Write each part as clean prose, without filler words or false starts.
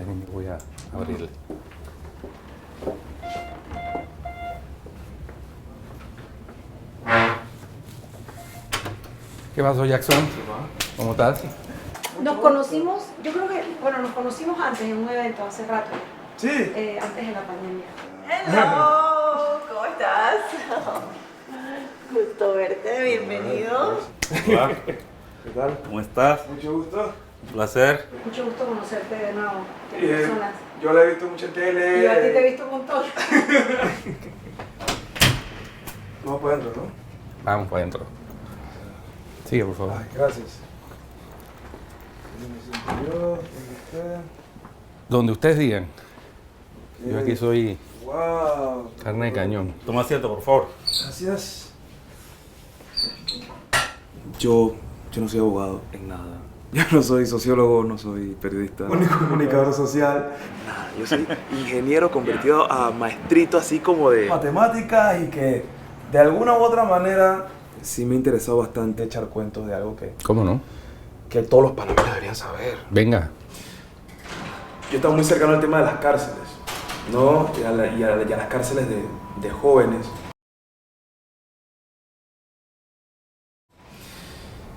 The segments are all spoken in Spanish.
Esperen, voy a abrirle. ¿Qué pasó, Jackson? ¿Cómo estás? Nos conocimos, yo creo que, bueno, nos conocimos antes en un evento, hace rato. Sí. Antes de la pandemia. Hello, ¿cómo estás? Gusto verte, bienvenido. Hola, ¿Qué tal? ¿cómo estás? Mucho gusto. Un placer. Mucho gusto conocerte de nuevo, en personas. Yo la he visto mucho en tele. Y yo a ti te he visto un montón. Vamos para adentro, ¿no? Vamos para adentro. Sigue, por favor. Ay, gracias. ¿Dónde usted? Donde ustedes digan. Yo aquí soy Wow. carne de cañón. Toma asiento, por favor. Gracias. Yo no soy abogado en nada. Yo no soy sociólogo, no soy periodista, ni comunicador social. Nada, yo soy ingeniero convertido a maestrito así como de matemáticas y que de alguna u otra manera sí me ha interesado bastante echar cuentos de algo ¿Cómo no? que todos los panameños deberían saber. Venga. Yo estaba muy cercano al tema de las cárceles, ¿no? Y a las cárceles de jóvenes.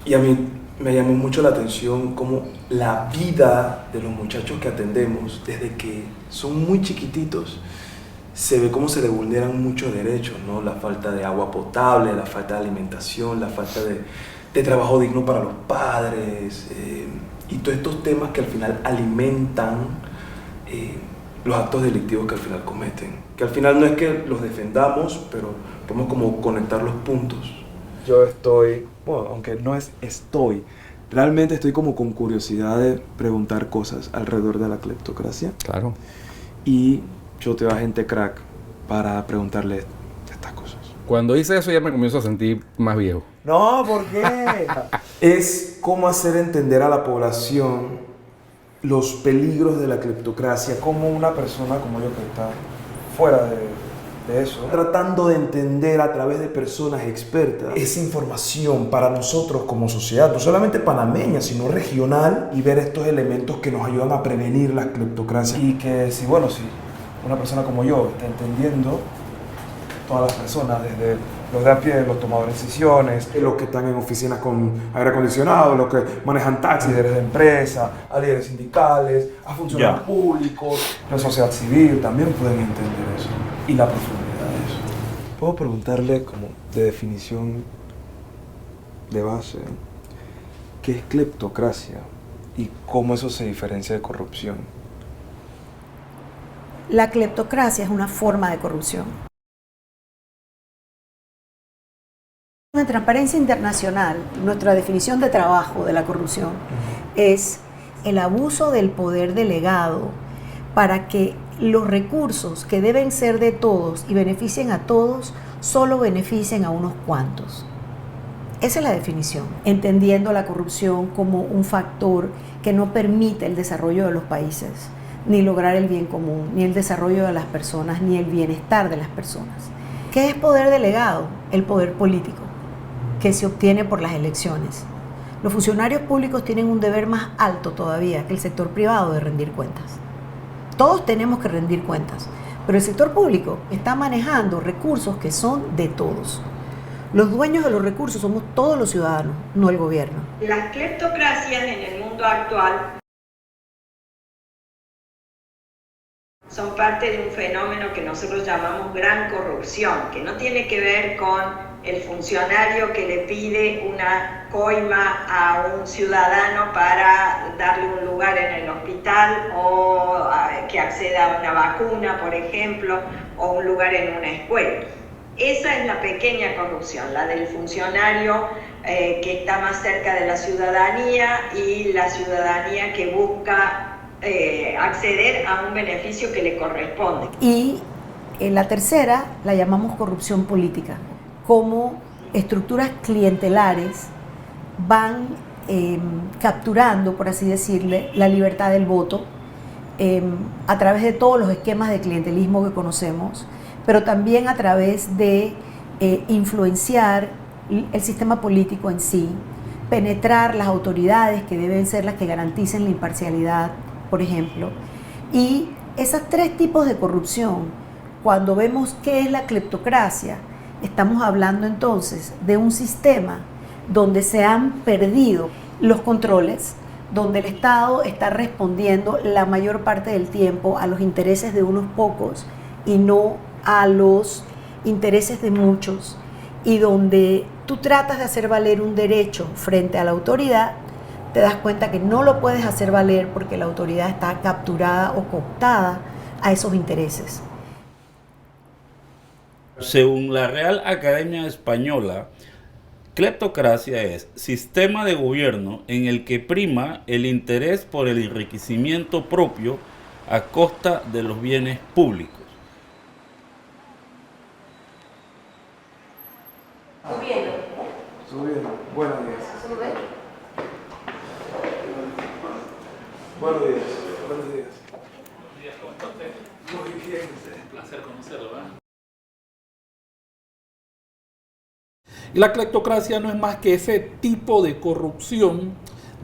Y a mí me llamó mucho la atención cómo la vida de los muchachos que atendemos, desde que son muy chiquititos, se ve cómo se les vulneran muchos derechos, ¿no? La falta de agua potable, la falta de alimentación, la falta de trabajo digno para los padres, y todos estos temas que al final alimentan los actos delictivos que al final cometen. Que al final no es que los defendamos, pero podemos como conectar los puntos. Yo estoy, bueno, aunque no estoy, realmente estoy como con curiosidad de preguntar cosas alrededor de la cleptocracia. Claro. Y yo te voy a gente crack para preguntarle estas cosas. Cuando hice eso ya me comienzo a sentir más viejo. No, ¿por qué? Es cómo hacer entender a la población los peligros de la cleptocracia, como una persona como yo que está fuera de eso, tratando de entender a través de personas expertas esa información para nosotros como sociedad, no solamente panameña, sino regional, y ver estos elementos que nos ayudan a prevenir la cleptocracia. Y que si una persona como yo está entendiendo, todas las personas, desde los de a pie, los tomadores de decisiones, los que están en oficinas con aire acondicionado, los que manejan taxis, líderes de empresa, a líderes sindicales, a funcionarios públicos, la sociedad civil, también pueden entender eso y la profundidad de eso. Puedo preguntarle como de definición de base, ¿qué es cleptocracia y cómo eso se diferencia de corrupción? La cleptocracia es una forma de corrupción. En Transparencia Internacional, nuestra definición de trabajo de la corrupción es el abuso del poder delegado para que los recursos que deben ser de todos y beneficien a todos, solo beneficien a unos cuantos. Esa es la definición, entendiendo la corrupción como un factor que no permite el desarrollo de los países, ni lograr el bien común, ni el desarrollo de las personas, ni el bienestar de las personas. ¿Qué es poder delegado? El poder político, que se obtiene por las elecciones. Los funcionarios públicos tienen un deber más alto todavía que el sector privado de rendir cuentas. Todos tenemos que rendir cuentas, pero el sector público está manejando recursos que son de todos. Los dueños de los recursos somos todos los ciudadanos, no el gobierno. Las cleptocracias en el mundo actual son parte de un fenómeno que nosotros llamamos gran corrupción, que no tiene que ver con el funcionario que le pide una coima a un ciudadano para darle un lugar en el hospital o que acceda a una vacuna, por ejemplo, o un lugar en una escuela. Esa es la pequeña corrupción, la del funcionario que está más cerca de la ciudadanía y la ciudadanía que busca acceder a un beneficio que le corresponde. Y la tercera la llamamos corrupción política, como estructuras clientelares van capturando, por así decirle, la libertad del voto a través de todos los esquemas de clientelismo que conocemos, pero también a través de influenciar el sistema político en sí, penetrar las autoridades que deben ser las que garanticen la imparcialidad, por ejemplo, Y esos tres tipos de corrupción, cuando vemos qué es la cleptocracia, estamos hablando entonces de un sistema donde se han perdido los controles, donde el Estado está respondiendo la mayor parte del tiempo a los intereses de unos pocos y no a los intereses de muchos, y donde tú tratas de hacer valer un derecho frente a la autoridad, te das cuenta que no lo puedes hacer valer porque la autoridad está capturada o cooptada a esos intereses. Según la Real Academia Española, cleptocracia es sistema de gobierno en el que prima el interés por el enriquecimiento propio a costa de los bienes públicos. Subiendo. Buenos días. Buenos días. Buenos días. Muy bien. Un placer conocerlo, ¿verdad? Y la cleptocracia no es más que ese tipo de corrupción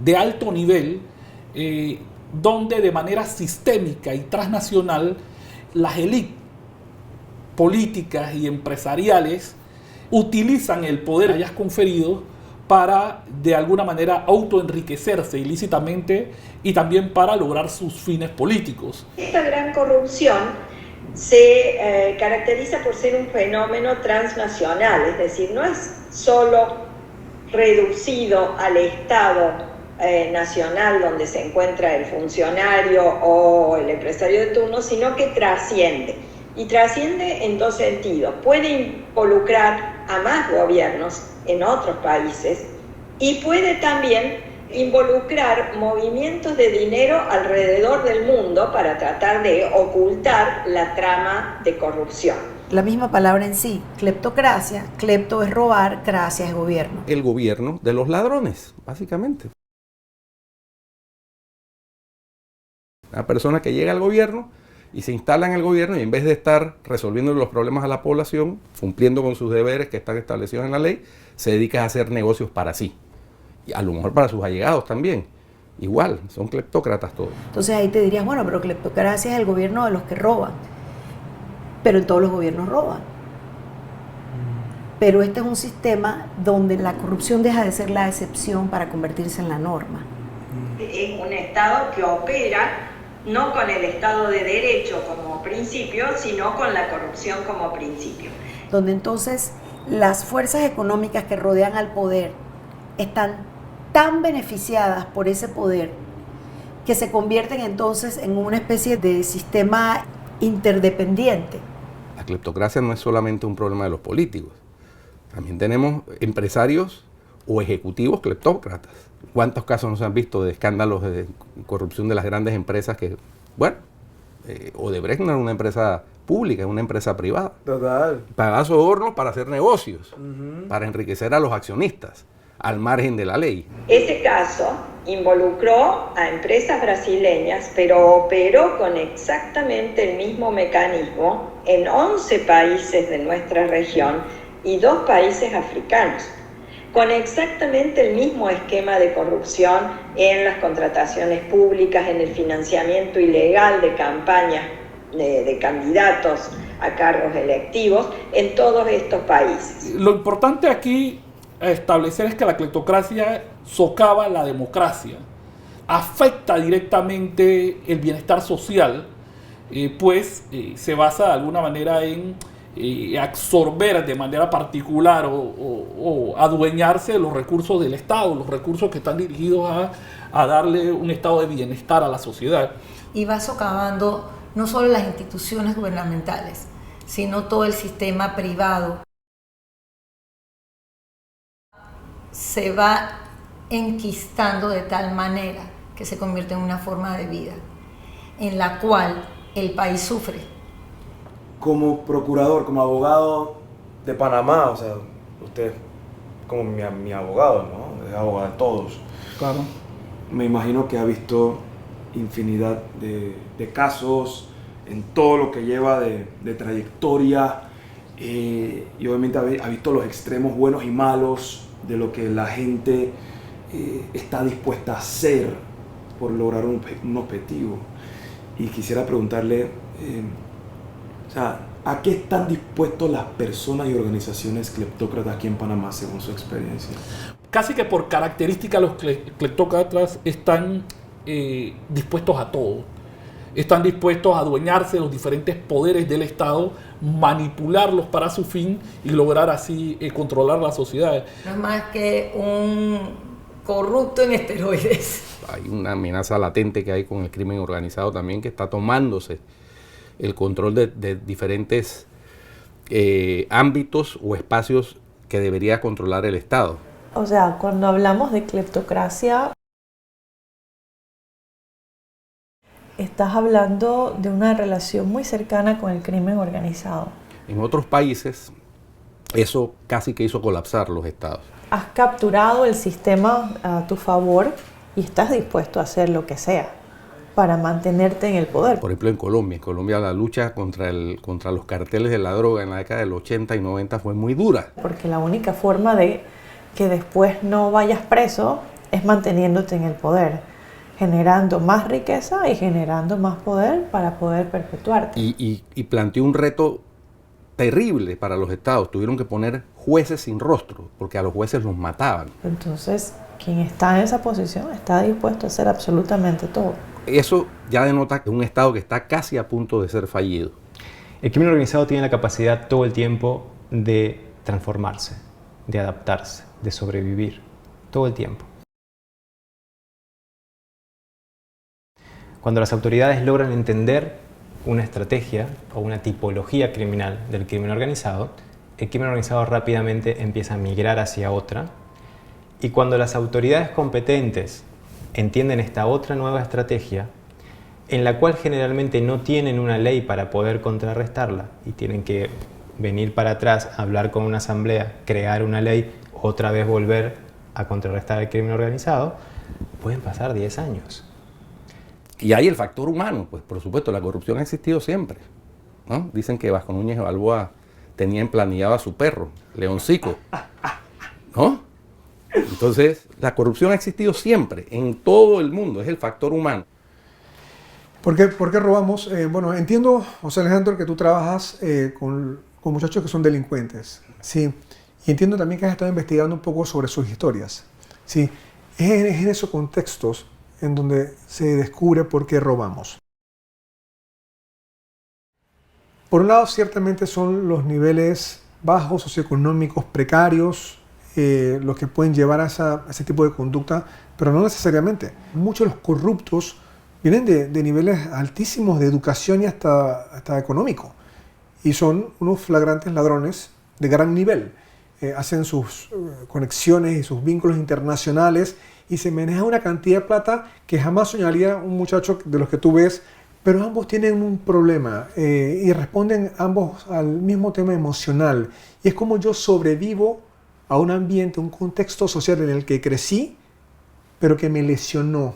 de alto nivel donde de manera sistémica y transnacional las élites políticas y empresariales utilizan el poder que hayas conferido para de alguna manera autoenriquecerse ilícitamente y también para lograr sus fines políticos. Esta gran corrupción se caracteriza por ser un fenómeno transnacional, es decir, no es solo reducido al Estado nacional donde se encuentra el funcionario o el empresario de turno, sino que trasciende. Y trasciende en dos sentidos. Puede involucrar a más gobiernos en otros países y puede también involucrar movimientos de dinero alrededor del mundo para tratar de ocultar la trama de corrupción. La misma palabra en sí, cleptocracia, clepto es robar, cracia es gobierno. El gobierno de los ladrones, básicamente. Una persona que llega al gobierno y se instala en el gobierno y en vez de estar resolviendo los problemas a la población, cumpliendo con sus deberes que están establecidos en la ley, se dedica a hacer negocios para sí. Y a lo mejor para sus allegados también. Igual, son cleptócratas todos. Entonces ahí te dirías, bueno, pero cleptocracia es el gobierno de los que roban. Pero en todos los gobiernos roban. Pero este es un sistema donde la corrupción deja de ser la excepción para convertirse en la norma. Es un Estado que opera no con el Estado de Derecho como principio, sino con la corrupción como principio. Donde entonces las fuerzas económicas que rodean al poder están tan beneficiadas por ese poder que se convierten entonces en una especie de sistema interdependiente. La cleptocracia no es solamente un problema de los políticos. También tenemos empresarios o ejecutivos cleptócratas. ¿Cuántos casos nos han visto de escándalos de corrupción de las grandes empresas que, bueno, Odebrecht no era una empresa pública, es una empresa privada. Total. Pagaba sobornos para hacer negocios, para enriquecer a los accionistas, al margen de la ley. Ese caso involucró a empresas brasileñas, pero operó con exactamente el mismo mecanismo en 11 países de nuestra región y 2 países africanos, con exactamente el mismo esquema de corrupción en las contrataciones públicas, en el financiamiento ilegal de campañas de candidatos a cargos electivos en todos estos países. Lo importante aquí a establecer es que la cleptocracia socava la democracia, afecta directamente el bienestar social, pues se basa de alguna manera en absorber de manera particular o adueñarse de los recursos del Estado, los recursos que están dirigidos a darle un estado de bienestar a la sociedad. Y va socavando no solo las instituciones gubernamentales, sino todo el sistema privado. Se va enquistando de tal manera que se convierte en una forma de vida en la cual el país sufre. Como procurador, como abogado de Panamá, o sea, usted como mi abogado, ¿no? Es abogado de todos. Claro. Me imagino que ha visto infinidad de casos en todo lo que lleva de trayectoria y obviamente ha visto los extremos buenos y malos de lo que la gente está dispuesta a hacer por lograr un objetivo. y quisiera preguntarle, o sea, ¿a qué están dispuestos las personas y organizaciones cleptócratas aquí en Panamá según su experiencia? Casi que por característica los cleptócratas están dispuestos a todo. Están dispuestos a adueñarse de los diferentes poderes del Estado, manipularlos para su fin y lograr así controlar la sociedad. No es más que un corrupto en esteroides. Hay una amenaza latente que hay con el crimen organizado también, que está tomándose el control de diferentes ámbitos o espacios que debería controlar el Estado. O sea, cuando hablamos de cleptocracia, estás hablando de una relación muy cercana con el crimen organizado. En otros países, eso casi que hizo colapsar los estados. Has capturado el sistema a tu favor y estás dispuesto a hacer lo que sea para mantenerte en el poder. Por ejemplo, en Colombia la lucha contra los carteles de la droga en la década del 80 y 90 fue muy dura. Porque la única forma de que después no vayas preso es manteniéndote en el poder, generando más riqueza y generando más poder para poder perpetuarte. Y planteó un reto terrible para los estados. Tuvieron que poner jueces sin rostro, porque a los jueces los mataban. Entonces, quien está en esa posición está dispuesto a hacer absolutamente todo. Eso ya denota que es un estado que está casi a punto de ser fallido. El crimen organizado tiene la capacidad todo el tiempo de transformarse, de adaptarse, de sobrevivir, todo el tiempo. Cuando las autoridades logran entender una estrategia o una tipología criminal del crimen organizado, el crimen organizado rápidamente empieza a migrar hacia otra. Y cuando las autoridades competentes entienden esta otra nueva estrategia, en la cual generalmente no tienen una ley para poder contrarrestarla y tienen que venir para atrás, hablar con una asamblea, crear una ley, otra vez volver a contrarrestar el crimen organizado, pueden pasar 10 años. Y hay el factor humano, pues por supuesto, la corrupción ha existido siempre, ¿no? Dicen que Vasco Núñez de Balboa tenía emplanillado a su perro, Leoncico, ¿no? Entonces, la corrupción ha existido siempre, en todo el mundo, es el factor humano. ¿Por qué robamos? Bueno, entiendo, José Alejandro, que tú trabajas con muchachos que son delincuentes, ¿sí? Y entiendo también que has estado investigando un poco sobre sus historias, ¿sí? Es en esos contextos en donde se descubre por qué robamos. Por un lado, ciertamente son los niveles bajos, socioeconómicos, precarios, los que pueden llevar a ese tipo de conducta, pero no necesariamente. Muchos de los corruptos vienen de niveles altísimos de educación y hasta económico, y son unos flagrantes ladrones de gran nivel. Hacen sus conexiones y sus vínculos internacionales y se maneja una cantidad de plata que jamás soñaría un muchacho de los que tú ves, pero ambos tienen un problema y responden ambos al mismo tema emocional, y es como yo sobrevivo a un ambiente, un contexto social en el que crecí, pero que me lesionó,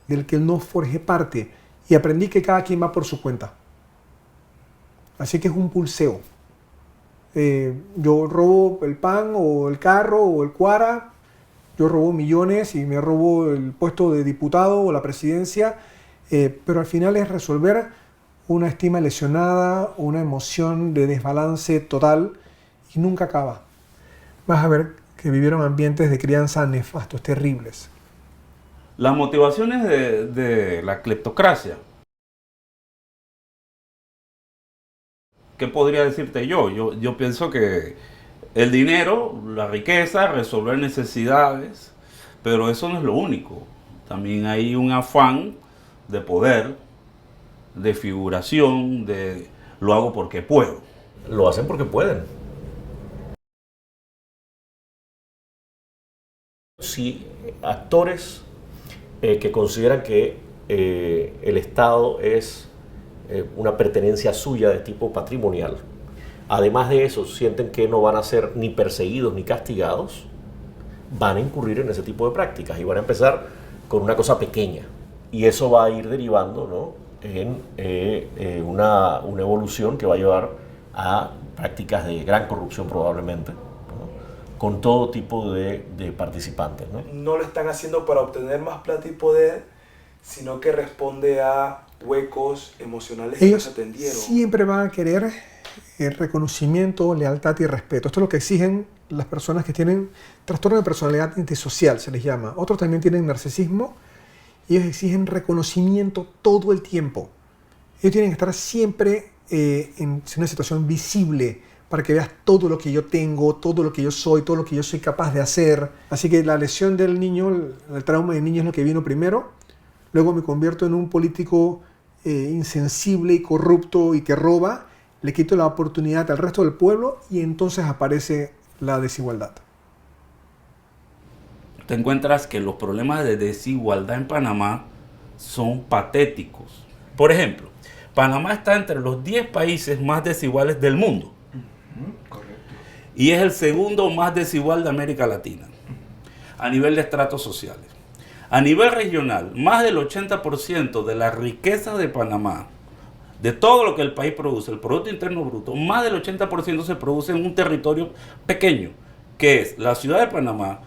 del que no forjé parte, y aprendí que cada quien va por su cuenta. Así que es un pulseo. Yo robo el pan o el carro o el cuara, yo robo millones y me robo el puesto de diputado o la presidencia, pero al final es resolver una estima lesionada, una emoción de desbalance total, y nunca acaba. Vas a ver que vivieron ambientes de crianza nefastos, terribles. Las motivaciones de la cleptocracia. ¿Qué podría decirte yo? Yo pienso que el dinero, la riqueza, resolver necesidades, pero eso no es lo único. También hay un afán de poder, de figuración, de lo hago porque puedo. Lo hacen porque pueden. Si actores que consideran que el Estado es una pertenencia suya de tipo patrimonial, además de eso sienten que no van a ser ni perseguidos ni castigados, van a incurrir en ese tipo de prácticas y van a empezar con una cosa pequeña, y eso va a ir derivando, ¿no?, en una evolución que va a llevar a prácticas de gran corrupción probablemente, ¿no?, con todo tipo de participantes, ¿no? No lo están haciendo para obtener más plata y poder, sino que responde a huecos emocionales que no Ellos se atendieron. siempre van a querer reconocimiento, lealtad y respeto. Esto es lo que exigen las personas que tienen trastorno de personalidad antisocial, se les llama. Otros también tienen narcisismo y ellos exigen reconocimiento todo el tiempo. Ellos tienen que estar siempre en una situación visible para que veas todo lo que yo tengo, todo lo que yo soy, todo lo que yo soy capaz de hacer. Así que la lesión del niño, el trauma del niño es lo que vino primero. Luego me convierto en un político insensible y corrupto y que roba. Le quito la oportunidad al resto del pueblo y entonces aparece la desigualdad. Te encuentras que los problemas de desigualdad en Panamá son patéticos. Por ejemplo, Panamá está entre los 10 países más desiguales del mundo. Y es el segundo más desigual de América Latina, a nivel de estratos sociales. A nivel regional, más del 80% de la riqueza de Panamá, de todo lo que el país produce, el Producto Interno Bruto, más del 80% se produce en un territorio pequeño, que es la ciudad de Panamá,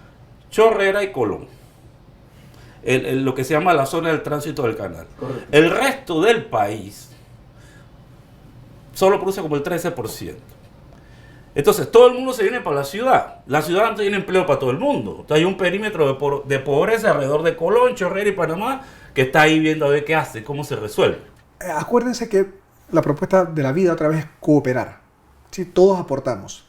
Chorrera y Colón. Lo que se llama la zona del tránsito del canal. Correcto. El resto del país solo produce como el 13%. Entonces, todo el mundo se viene para la ciudad. La ciudad no tiene empleo para todo el mundo. Entonces, hay un perímetro de pobreza alrededor de Colón, Chorrera y Panamá que está ahí viendo a ver qué hace, cómo se resuelve. Acuérdense que la propuesta de la vida otra vez es cooperar. ¿Sí? Todos aportamos.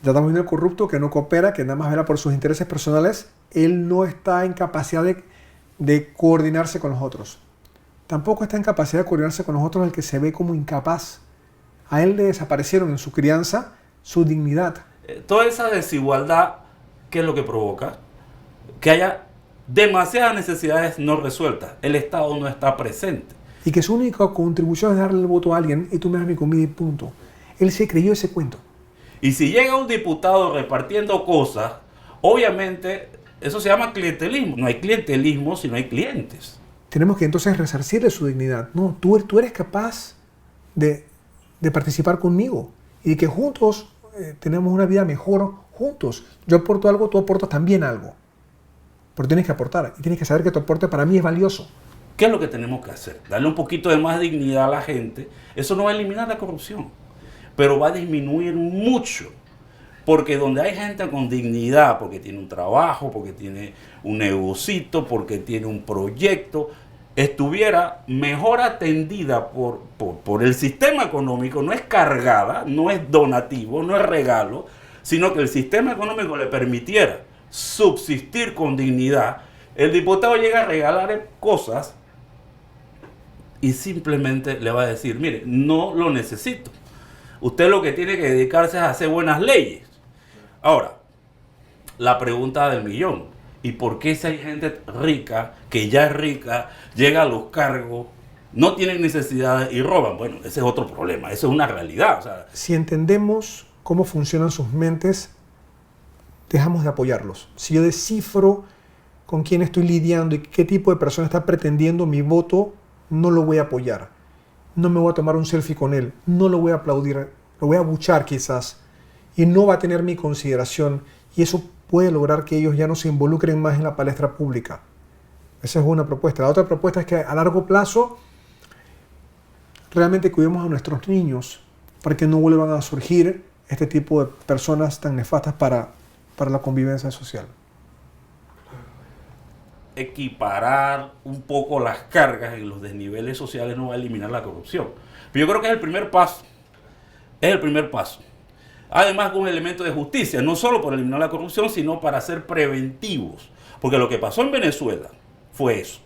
Ya estamos viendo el corrupto que no coopera, que nada más vela por sus intereses personales. Él no está en capacidad de coordinarse con los otros. Tampoco está en capacidad de coordinarse con los otros el que se ve como incapaz. A él le desaparecieron en su crianza su dignidad. Toda esa desigualdad, ¿qué es lo que provoca? Que haya demasiadas necesidades no resueltas. El Estado no está presente. Y que su única contribución es darle el voto a alguien y tú me das mi comida y punto. Él se creyó ese cuento. Y si llega un diputado repartiendo cosas, obviamente eso se llama clientelismo. No hay clientelismo si no hay clientes. Tenemos que entonces resarcirle su dignidad. No, tú eres capaz de participar conmigo y que juntos tenemos una vida mejor juntos. Yo aporto algo, tú aportas también algo. Pero tienes que aportar y tienes que saber que tu aporte para mí es valioso. ¿Qué es lo que tenemos que hacer? Darle un poquito de más dignidad a la gente. Eso no va a eliminar la corrupción, pero va a disminuir mucho. Porque donde hay gente con dignidad, porque tiene un trabajo, porque tiene un negocito, porque tiene un proyecto, estuviera mejor atendida por el sistema económico, no es cargada, no es donativo, no es regalo, sino que el sistema económico le permitiera subsistir con dignidad. El diputado llega a regalar cosas y simplemente le va a decir, mire, no lo necesito. Usted lo que tiene que dedicarse es a hacer buenas leyes. Ahora, la pregunta del millón. ¿Y por qué si hay gente rica, que ya es rica, llega a los cargos, no tienen necesidades y roban? Bueno, ese es otro problema, eso es una realidad. O sea, si entendemos cómo funcionan sus mentes, dejamos de apoyarlos. Si yo descifro con quién estoy lidiando y qué tipo de persona está pretendiendo mi voto, no lo voy a apoyar. No me voy a tomar un selfie con él, no lo voy a aplaudir, lo voy a abuchar quizás, y no va a tener mi consideración, y eso puede lograr que ellos ya no se involucren más en la palestra pública. Esa es una propuesta. La otra propuesta es que a largo plazo realmente cuidemos a nuestros niños para que no vuelvan a surgir este tipo de personas tan nefastas para la convivencia social. Equiparar un poco las cargas en los desniveles sociales no va a eliminar la corrupción. Pero yo creo que es el primer paso. Es el primer paso. Además, con un elemento de justicia, no solo por eliminar la corrupción, sino para ser preventivos. Porque lo que pasó en Venezuela fue eso.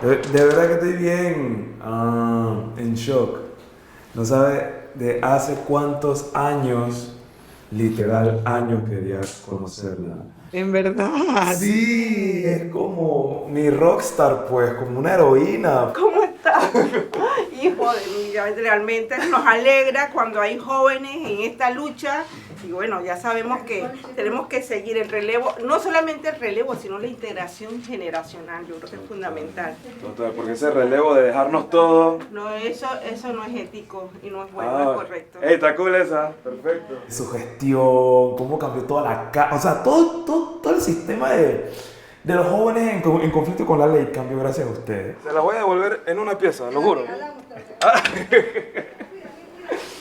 De verdad que estoy bien en shock. No sabe de hace cuántos años, literal años, quería conocerla. En verdad. Sí, es como mi rockstar, pues, como una heroína. ¿Cómo estás? Hijo de mí, realmente nos alegra cuando hay jóvenes en esta lucha Y bueno, ya sabemos que tenemos que seguir el relevo, no solamente el relevo, sino la integración generacional, yo creo que es fundamental. Total, porque ese relevo de dejarnos todo... No, eso no es ético y no es bueno, no es correcto. Está cool esa, perfecto. Su gestión, cómo cambió toda la... O sea, todo el sistema de los jóvenes en conflicto con la ley cambió gracias a ustedes. Se la voy a devolver en una pieza, lo juro.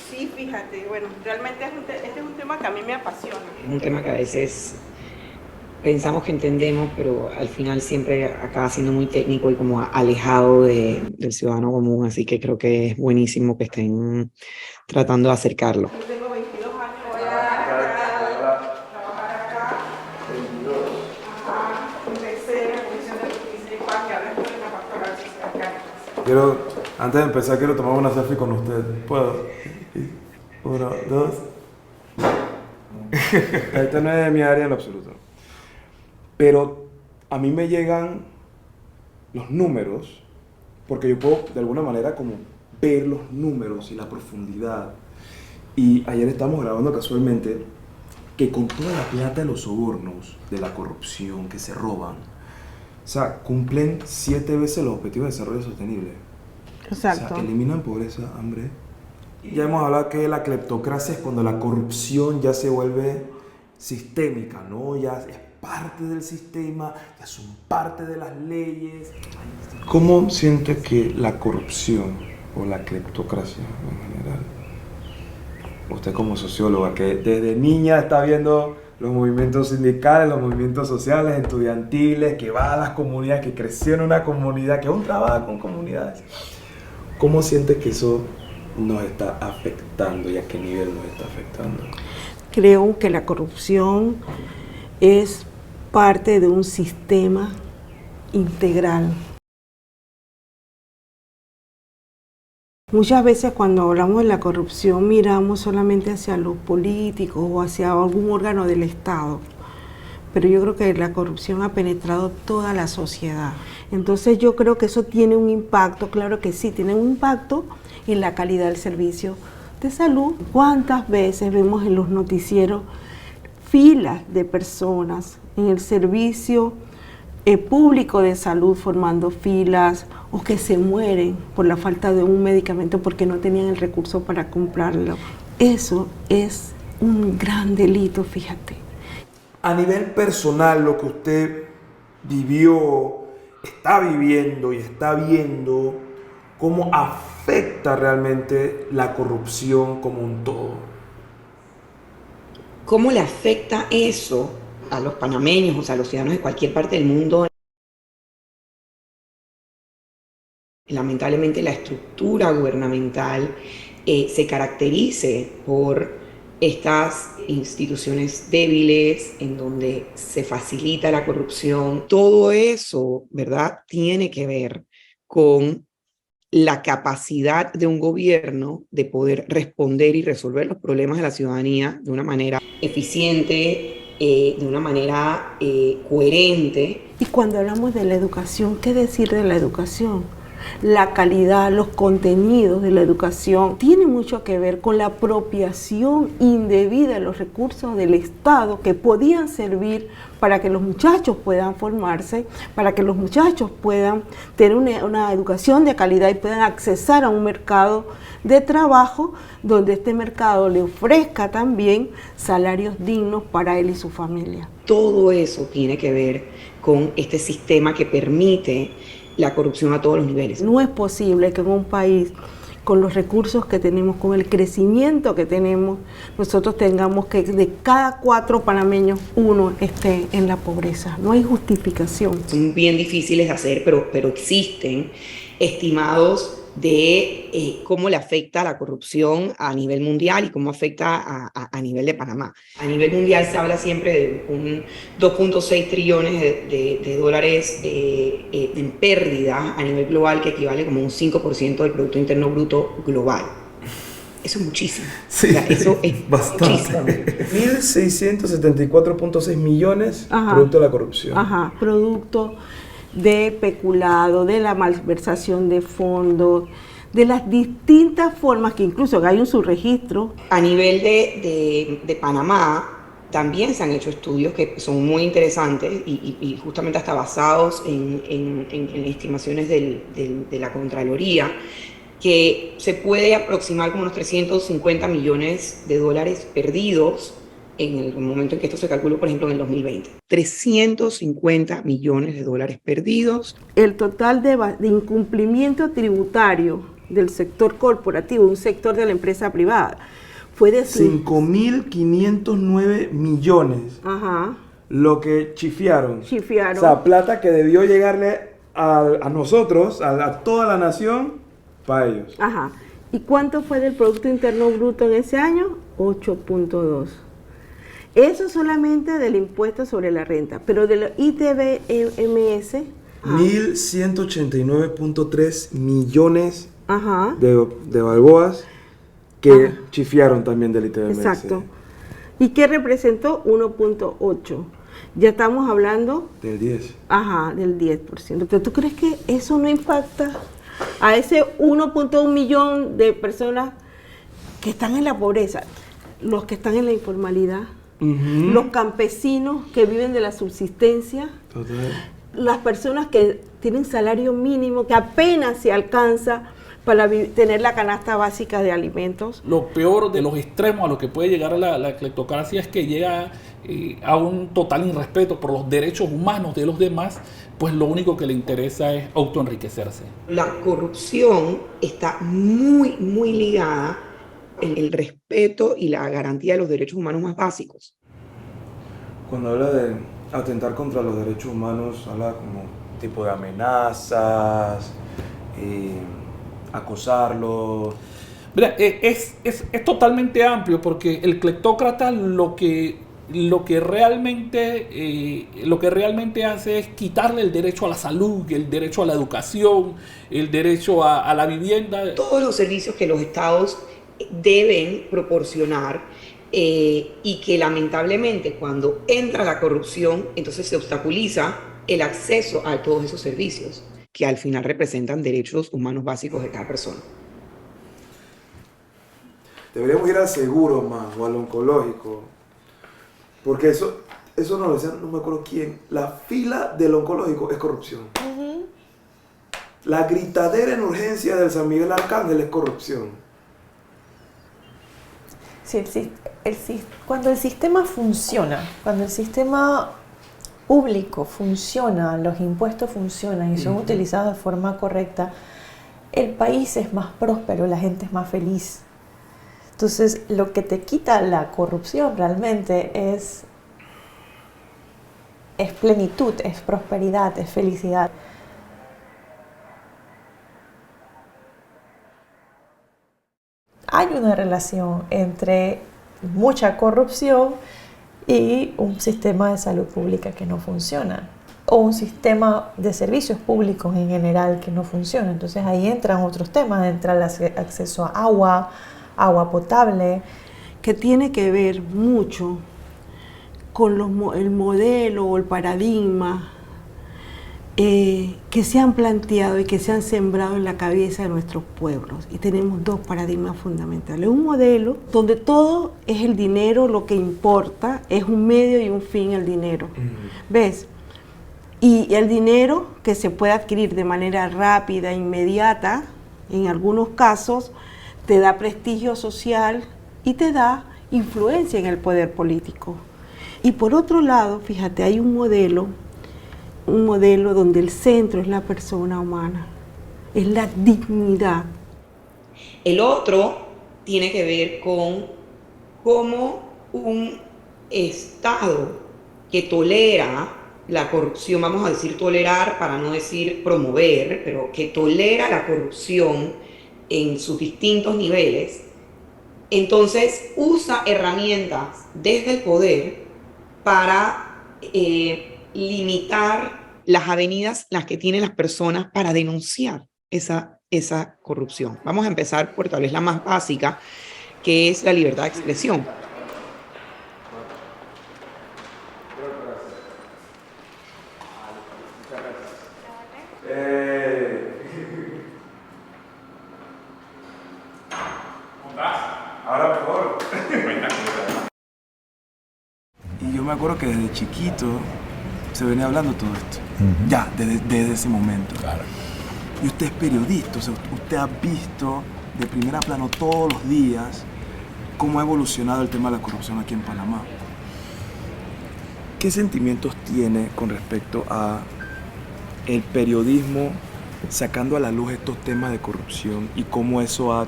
Sí, fíjate, bueno, realmente este es un tema que a mí me apasiona. Es un tema que a veces pensamos que entendemos, pero al final siempre acaba siendo muy técnico y como alejado del ciudadano común, así que creo que es buenísimo que estén tratando de acercarlo. Yo tengo 22 años, voy a trabajar acá. 22. Ajá, empecé en la Comisión de Justicia y Paz, que ahora estoy en la Pastoral Social Caritas. Antes de empezar, quiero tomar una selfie con usted. ¿Puedo? 1, 2. Esta no es de mi área en lo absoluto. Pero a mí me llegan los números, porque yo puedo de alguna manera como ver los números y la profundidad. Y ayer estábamos grabando casualmente que con toda la plata de los sobornos, de la corrupción que se roban, o sea, cumplen 7 veces los objetivos de desarrollo sostenible. Exacto. O sea, eliminan pobreza, hambre. Ya hemos hablado que la cleptocracia es cuando la corrupción ya se vuelve sistémica, ¿no? Ya es parte del sistema, ya son parte de las leyes. ¿Cómo siente que la corrupción o la cleptocracia en general, usted como socióloga que desde niña está viendo los movimientos sindicales, los movimientos sociales, estudiantiles, que va a las comunidades, que creció en una comunidad, que aún trabaja con comunidades, ¿cómo siente que eso nos está afectando y a qué nivel nos está afectando? Creo que la corrupción es parte de un sistema integral. Muchas veces cuando hablamos de la corrupción miramos solamente hacia los políticos o hacia algún órgano del Estado, pero yo creo que la corrupción ha penetrado toda la sociedad. Entonces yo creo que eso tiene un impacto, claro que sí, tiene un impacto en la calidad del servicio de salud. ¿Cuántas veces vemos en los noticieros filas de personas en el servicio público de salud formando filas o que se mueren por la falta de un medicamento porque no tenían el recurso para comprarlo? Eso es un gran delito, fíjate. A nivel personal, lo que usted vivió, está viviendo y está viendo, ¿cómo afecta realmente la corrupción como un todo? ¿Cómo le afecta eso a los panameños, o sea, a los ciudadanos de cualquier parte del mundo? Lamentablemente la estructura gubernamental se caracterice por estas instituciones débiles en donde se facilita la corrupción. Todo eso, ¿verdad?, tiene que ver con la capacidad de un gobierno de poder responder y resolver los problemas de la ciudadanía de una manera eficiente, de una manera coherente. Y cuando hablamos de la educación, ¿qué decir de la educación? La calidad, los contenidos de la educación tiene mucho que ver con la apropiación indebida de los recursos del Estado que podían servir para que los muchachos puedan formarse, para que los muchachos puedan tener una educación de calidad y puedan accesar a un mercado de trabajo donde este mercado le ofrezca también salarios dignos para él y su familia. Todo eso tiene que ver con este sistema que permite la corrupción a todos los niveles. No es posible que en un país con los recursos que tenemos, con el crecimiento que tenemos, nosotros tengamos que de cada 4 panameños, 1 esté en la pobreza. No hay justificación. Son bien difíciles de hacer, pero existen estimados de cómo le afecta la corrupción a nivel mundial y cómo afecta a nivel de Panamá. A nivel mundial se habla siempre de un 2.6 trillones de dólares en pérdida a nivel global, que equivale como un 5% del Producto Interno Bruto global. Eso es muchísimo. Sí, o sea, eso es bastante. 1.674.6 millones producto de la corrupción. Ajá, producto de peculado, de la malversación de fondos, de las distintas formas que incluso hay un subregistro. A nivel de Panamá, también se han hecho estudios que son muy interesantes y justamente hasta basados en estimaciones de la Contraloría, que se puede aproximar como unos 350 millones de dólares perdidos en el momento en que esto se calculó, por ejemplo, en el 2020. 350 millones de dólares perdidos. El total de incumplimiento tributario del sector corporativo, un sector de la empresa privada, fue de 5.509 millones. Ajá. Lo que chifiaron. Chifiaron. O sea, plata que debió llegarle a nosotros, a toda la nación, para ellos. Ajá. ¿Y cuánto fue del Producto Interno Bruto en ese año? 8.2. Eso solamente del impuesto sobre la renta, pero de la ITBMS... 1.189.3 millones ajá, de balboas que chifiaron también del ITBMS. Exacto. ¿Y qué representó? 1.8. Ya estamos hablando... Del 10. Ajá, del 10%. Pero ¿tú crees que eso no impacta a ese 1.1 millón de personas que están en la pobreza, los que están en la informalidad, los campesinos que viven de la subsistencia, las personas que tienen salario mínimo, que apenas se alcanza para tener la canasta básica de alimentos? Lo peor de los extremos a lo que puede llegar la cleptocracia es que llega a un total irrespeto por los derechos humanos de los demás, pues lo único que le interesa es autoenriquecerse. La corrupción está muy, muy ligada el respeto y la garantía de los derechos humanos más básicos. Cuando habla de atentar contra los derechos humanos, habla como tipo de amenazas, acosarlos. Mira, es totalmente amplio porque el cleptócrata lo que realmente hace es quitarle el derecho a la salud, el derecho a la educación, el derecho a la vivienda. Todos los servicios que los estados deben proporcionar y que lamentablemente cuando entra la corrupción, entonces se obstaculiza el acceso a todos esos servicios que al final representan derechos humanos básicos de cada persona. Deberíamos ir al seguro más o al oncológico, porque eso nos lo decían, no me acuerdo quién, la fila del oncológico es corrupción. La gritadera en urgencia del San Miguel Arcángel es corrupción. Sí, cuando el sistema funciona, cuando el sistema público funciona, los impuestos funcionan y son utilizados de forma correcta, el país es más próspero, la gente es más feliz. Entonces, lo que te quita la corrupción realmente es plenitud, es prosperidad, es felicidad. Hay una relación entre mucha corrupción y un sistema de salud pública que no funciona, o un sistema de servicios públicos en general que no funciona. Entonces ahí entran otros temas, entra el acceso a agua potable, que tiene que ver mucho con el modelo o el paradigma que se han planteado y que se han sembrado en la cabeza de nuestros pueblos. Y tenemos dos paradigmas fundamentales. Un modelo donde todo es el dinero, lo que importa, es un medio y un fin el dinero. ¿Ves? Y el dinero que se puede adquirir de manera rápida, inmediata, en algunos casos, te da prestigio social y te da influencia en el poder político. Y por otro lado, fíjate, hay un modelo donde el centro es la persona humana, es la dignidad. El otro tiene que ver con cómo un Estado que tolera la corrupción, vamos a decir tolerar para no decir promover, pero que tolera la corrupción en sus distintos niveles, entonces usa herramientas desde el poder para limitar las avenidas las que tienen las personas para denunciar esa corrupción. Vamos a empezar por tal vez la más básica, que es la libertad de expresión. me acuerdo que desde chiquito se venía hablando todo esto. Ya, desde ese momento. Claro. Y usted es periodista, o sea, usted ha visto de primera plano todos los días cómo ha evolucionado el tema de la corrupción aquí en Panamá. ¿Qué sentimientos tiene con respecto a el periodismo sacando a la luz estos temas de corrupción y cómo eso ha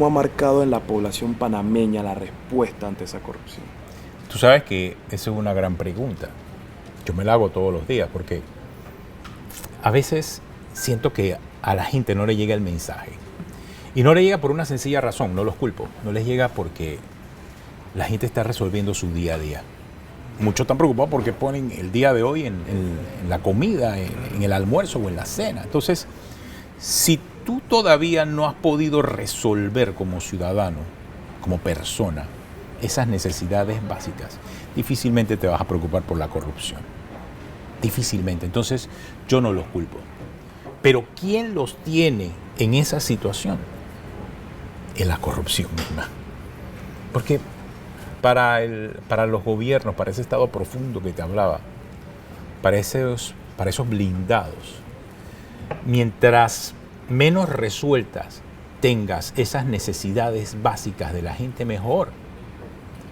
marcado en la población panameña la respuesta ante esa corrupción? Tú sabes que esa es una gran pregunta. Yo me la hago todos los días porque a veces siento que a la gente no le llega el mensaje. Y no le llega por una sencilla razón, no los culpo. No les llega porque la gente está resolviendo su día a día. Muchos están preocupados porque ponen el día de hoy en la comida, en el almuerzo o en la cena. Entonces, si tú todavía no has podido resolver como ciudadano, como persona, esas necesidades básicas, difícilmente te vas a preocupar por la corrupción. Difícilmente. Entonces, yo no los culpo. Pero ¿quién los tiene en esa situación? En la corrupción misma. Porque para los gobiernos, para ese estado profundo que te hablaba, para esos blindados, mientras menos resueltas tengas esas necesidades básicas de la gente, mejor.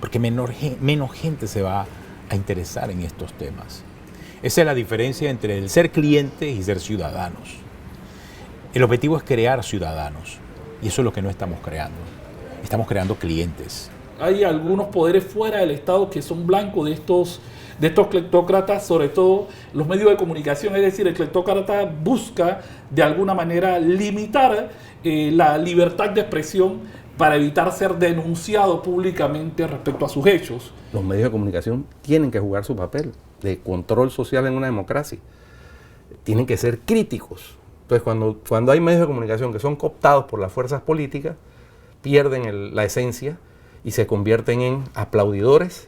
Porque menos gente se va a interesar en estos temas. Esa es la diferencia entre el ser cliente y ser ciudadanos. El objetivo es crear ciudadanos. Y eso es lo que no estamos creando. Estamos creando clientes. Hay algunos poderes fuera del Estado que son blancos de estos cleptócratas, sobre todo los medios de comunicación. Es decir, el cleptócrata busca de alguna manera limitar la libertad de expresión para evitar ser denunciado públicamente respecto a sus hechos. Los medios de comunicación tienen que jugar su papel de control social en una democracia. Tienen que ser críticos. Entonces, cuando hay medios de comunicación que son cooptados por las fuerzas políticas, pierden la esencia y se convierten en aplaudidores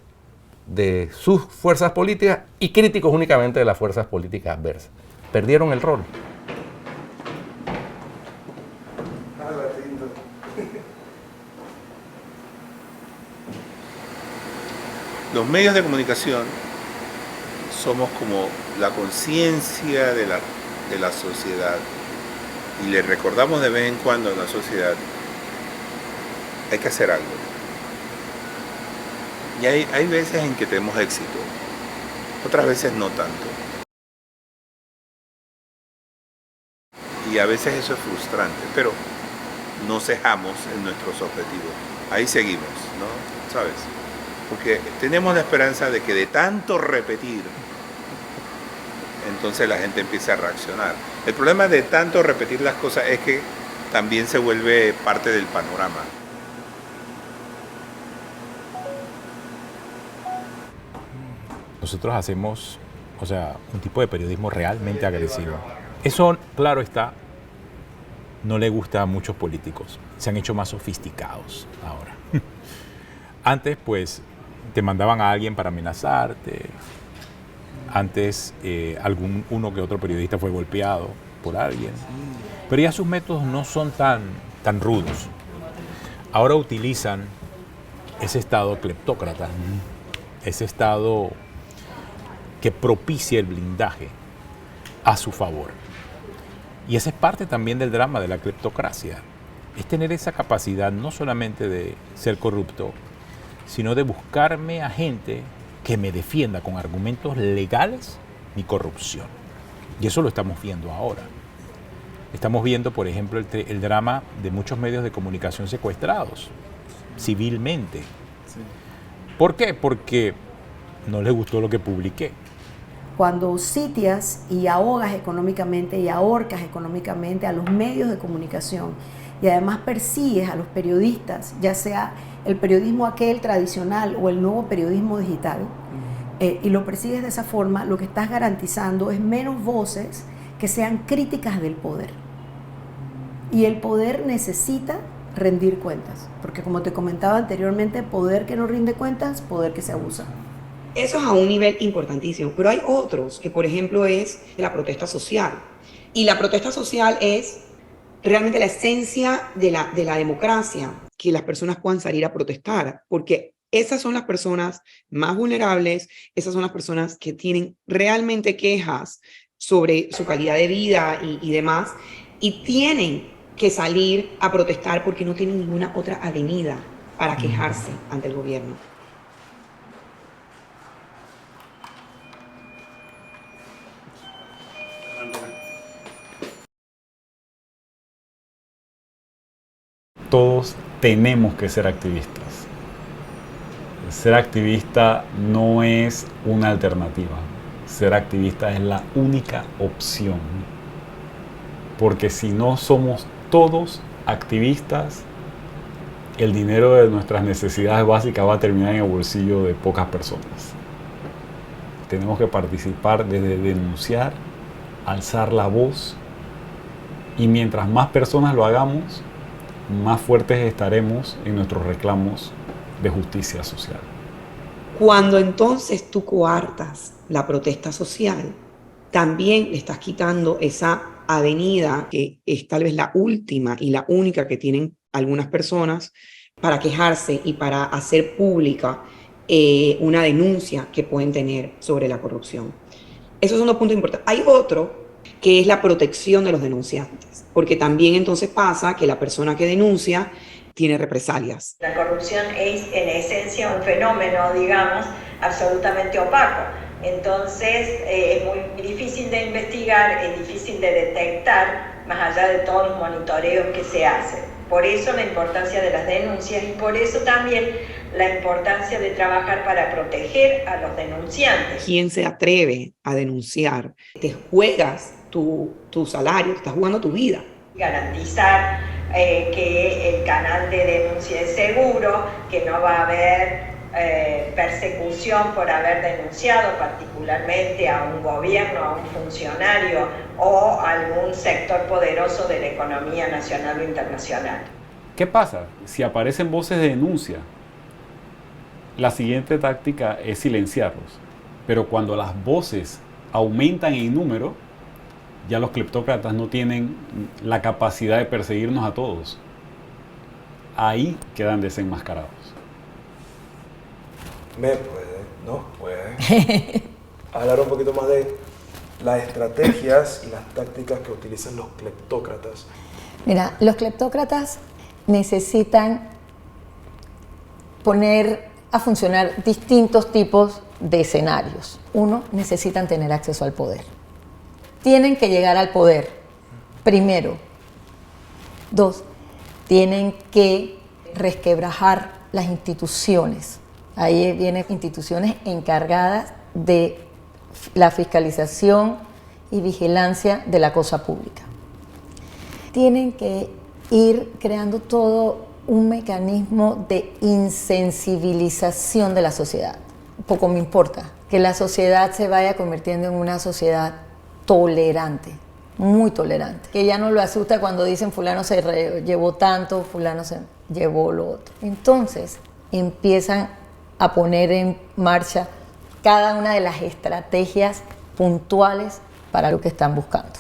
de sus fuerzas políticas y críticos únicamente de las fuerzas políticas adversas. Perdieron el rol. Los medios de comunicación somos como la conciencia de la sociedad y le recordamos de vez en cuando a la sociedad: hay que hacer algo. Y hay veces en que tenemos éxito, otras veces no tanto. Y a veces eso es frustrante, pero no cejamos en nuestros objetivos. Ahí seguimos, ¿no? ¿Sabes? Porque tenemos la esperanza de que de tanto repetir, entonces la gente empieza a reaccionar. El problema de tanto repetir las cosas es que también se vuelve parte del panorama. Nosotros hacemos, un tipo de periodismo realmente agresivo. Eso, claro está, no le gusta a muchos políticos. Se han hecho más sofisticados ahora. Antes, pues, te mandaban a alguien para amenazarte. Antes, uno que otro periodista fue golpeado por alguien. Pero ya sus métodos no son tan rudos. Ahora utilizan ese estado cleptócrata, ese estado que propicia el blindaje a su favor. Y esa es parte también del drama de la cleptocracia. Es tener esa capacidad no solamente de ser corrupto, sino de buscarme a gente que me defienda con argumentos legales mi corrupción. Y eso lo estamos viendo ahora. Estamos viendo, por ejemplo, el drama de muchos medios de comunicación secuestrados, civilmente. Sí. ¿Por qué? Porque no les gustó lo que publiqué. Cuando sitias y ahogas económicamente y ahorcas económicamente a los medios de comunicación y además persigues a los periodistas, ya sea el periodismo aquel tradicional o el nuevo periodismo digital, y lo persigues de esa forma, lo que estás garantizando es menos voces que sean críticas del poder. Y el poder necesita rendir cuentas, porque como te comentaba anteriormente, poder que no rinde cuentas, poder que se abusa. Eso es a un nivel importantísimo, pero hay otros que, por ejemplo, es la protesta social. Y la protesta social es realmente la esencia de la democracia, que las personas puedan salir a protestar, porque esas son las personas más vulnerables, esas son las personas que tienen realmente quejas sobre su calidad de vida y demás, y tienen que salir a protestar porque no tienen ninguna otra avenida para quejarse ante el gobierno. Todos tenemos que ser activistas. Ser activista no es una alternativa. Ser activista es la única opción. Porque si no somos todos activistas, el dinero de nuestras necesidades básicas va a terminar en el bolsillo de pocas personas. Tenemos que participar desde denunciar, alzar la voz, y mientras más personas lo hagamos, más fuertes estaremos en nuestros reclamos de justicia social. Cuando entonces tú coartas la protesta social, también le estás quitando esa avenida que es tal vez la última y la única que tienen algunas personas para quejarse y para hacer pública una denuncia que pueden tener sobre la corrupción. Esos son dos puntos importantes. Hay otro que es la protección de los denunciantes, porque también entonces pasa que la persona que denuncia tiene represalias. La corrupción es en esencia un fenómeno, digamos, absolutamente opaco. Entonces es muy difícil de investigar, es difícil de detectar, más allá de todos los monitoreos que se hacen. Por eso la importancia de las denuncias y por eso también la importancia de trabajar para proteger a los denunciantes. ¿Quién se atreve a denunciar? Te juegas tu salario, te estás jugando tu vida. Garantizar que el canal de denuncia es seguro, que no va a haber persecución por haber denunciado particularmente a un gobierno, a un funcionario o a algún sector poderoso de la economía nacional o internacional. ¿Qué pasa? Si aparecen voces de denuncia, la siguiente táctica es silenciarlos. Pero cuando las voces aumentan en número, ya los cleptócratas no tienen la capacidad de perseguirnos a todos. Ahí quedan desenmascarados. ¿Me puede? ¿No puede? Hablar un poquito más de las estrategias y las tácticas que utilizan los cleptócratas. Mira, los cleptócratas necesitan poner a funcionar distintos tipos de escenarios. Uno, necesitan tener acceso al poder. Tienen que llegar al poder, primero. Dos, tienen que resquebrajar las instituciones. Ahí vienen instituciones encargadas de la fiscalización y vigilancia de la cosa pública. Tienen que ir creando todo un mecanismo de insensibilización de la sociedad. Poco me importa que la sociedad se vaya convirtiendo en una sociedad tolerante, muy tolerante, que ya no lo asusta cuando dicen fulano se llevó tanto, fulano se llevó lo otro. Entonces empiezan a poner en marcha cada una de las estrategias puntuales para lo que están buscando.